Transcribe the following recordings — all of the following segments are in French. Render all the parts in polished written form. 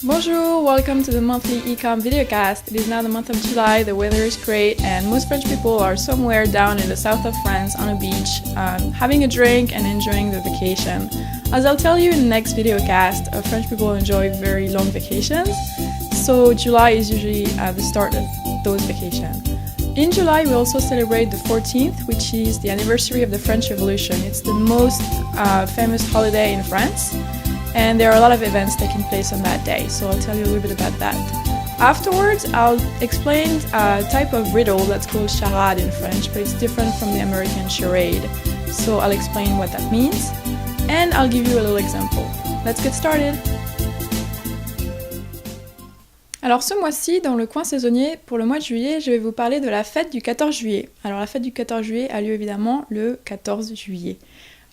Bonjour, welcome to the monthly Ecom videocast. It is now the month of July, the weather is great, and most French people are somewhere down in the south of France on a beach, having a drink and enjoying the vacation. As I'll tell you in the next videocast, French people enjoy very long vacations, so July is usually the start of those vacations. In July, we also celebrate the 14th, which is the anniversary of the French Revolution. It's the most famous holiday in France. And there are a lot of events taking place on that day, so I'll tell you a little bit about that. Afterwards, I'll explain a type of riddle that's called charade in French, but it's different from the American charade. So I'll explain what that means, and I'll give you a little example. Let's get started! Alors ce mois-ci, dans le coin saisonnier, pour le mois de juillet, je vais vous parler de la fête du 14 juillet. Alors la fête du 14 juillet a lieu évidemment le 14 juillet.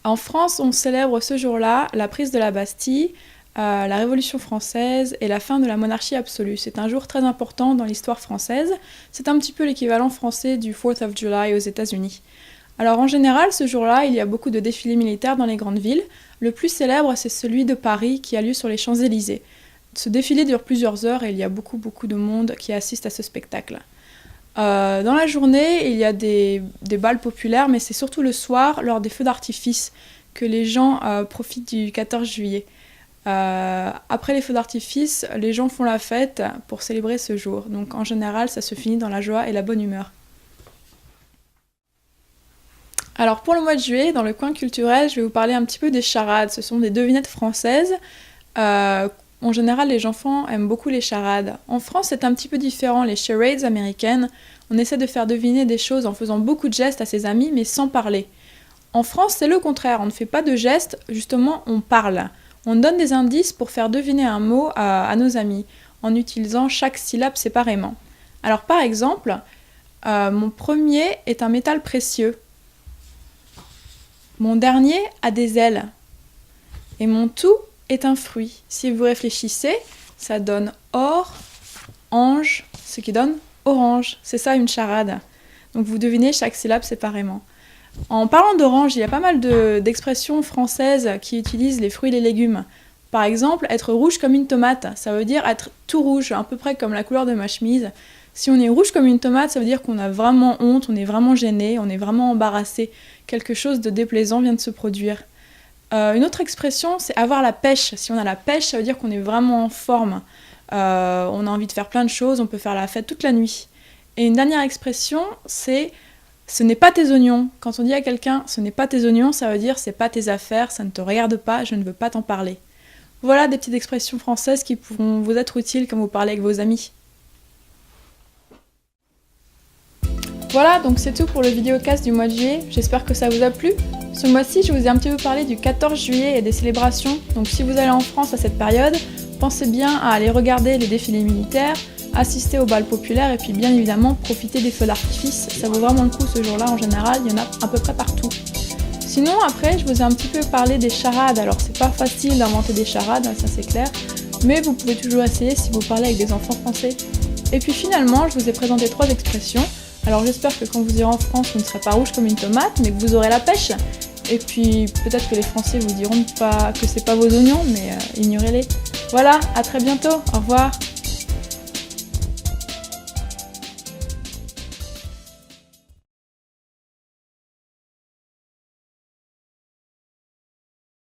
En France, on célèbre ce jour-là la prise de la Bastille, la Révolution française et la fin de la monarchie absolue. C'est un jour très important dans l'histoire française. C'est un petit peu l'équivalent français du 4th of July aux États-Unis. Alors en général, ce jour-là, il y a beaucoup de défilés militaires dans les grandes villes. Le plus célèbre, c'est celui de Paris qui a lieu sur les Champs-Élysées. Ce défilé dure plusieurs heures et il y a beaucoup de monde qui assiste à ce spectacle. Dans la journée, il y a des bals populaires, mais c'est surtout le soir, lors des feux d'artifice, que les gens profitent du 14 juillet. Après les feux d'artifice, les gens font la fête pour célébrer ce jour. Donc en général, ça se finit dans la joie et la bonne humeur. Alors pour le mois de juillet, dans le coin culturel, je vais vous parler un petit peu des charades. Ce sont des devinettes françaises. En général, les enfants aiment beaucoup les charades. En France, c'est un petit peu différent, les charades américaines. On essaie de faire deviner des choses en faisant beaucoup de gestes à ses amis, mais sans parler. En France, c'est le contraire, on ne fait pas de gestes, justement, on parle. On donne des indices pour faire deviner un mot à nos amis, en utilisant chaque syllabe séparément. Alors par exemple, mon premier est un métal précieux. Mon dernier a des ailes. Et mon tout est un fruit. Si vous réfléchissez, ça donne or, ange, ce qui donne orange. C'est ça une charade. Donc vous devinez chaque syllabe séparément. En parlant d'orange, il y a pas mal d'expressions françaises qui utilisent les fruits et les légumes. Par exemple, être rouge comme une tomate, ça veut dire être tout rouge, à peu près comme la couleur de ma chemise. Si on est rouge comme une tomate, ça veut dire qu'on a vraiment honte, on est vraiment gêné, on est vraiment embarrassé. Quelque chose de déplaisant vient de se produire. Une autre expression, c'est avoir la pêche. Si on a la pêche, ça veut dire qu'on est vraiment en forme. On a envie de faire plein de choses, on peut faire la fête toute la nuit. Et une dernière expression, c'est « ce n'est pas tes oignons ». Quand on dit à quelqu'un « ce n'est pas tes oignons », ça veut dire « c'est pas tes affaires, ça ne te regarde pas, je ne veux pas t'en parler ». Voilà des petites expressions françaises qui pourront vous être utiles quand vous parlez avec vos amis. Voilà, donc c'est tout pour le vidéocast du mois de juillet, j'espère que ça vous a plu. Ce mois-ci, je vous ai un petit peu parlé du 14 juillet et des célébrations, donc si vous allez en France à cette période, pensez bien à aller regarder les défilés militaires, assister aux bals populaires et puis bien évidemment profiter des feux d'artifice, ça vaut vraiment le coup ce jour-là en général, il y en a à peu près partout. Sinon après, je vous ai un petit peu parlé des charades, alors c'est pas facile d'inventer des charades, ça c'est clair, mais vous pouvez toujours essayer si vous parlez avec des enfants français. Et puis finalement, je vous ai présenté 3 expressions. Alors j'espère que quand vous irez en France, vous ne serez pas rouge comme une tomate, mais que vous aurez la pêche. Et puis peut-être que les Français vous diront pas que c'est pas vos oignons, mais ignorez-les. Voilà, à très bientôt, au revoir.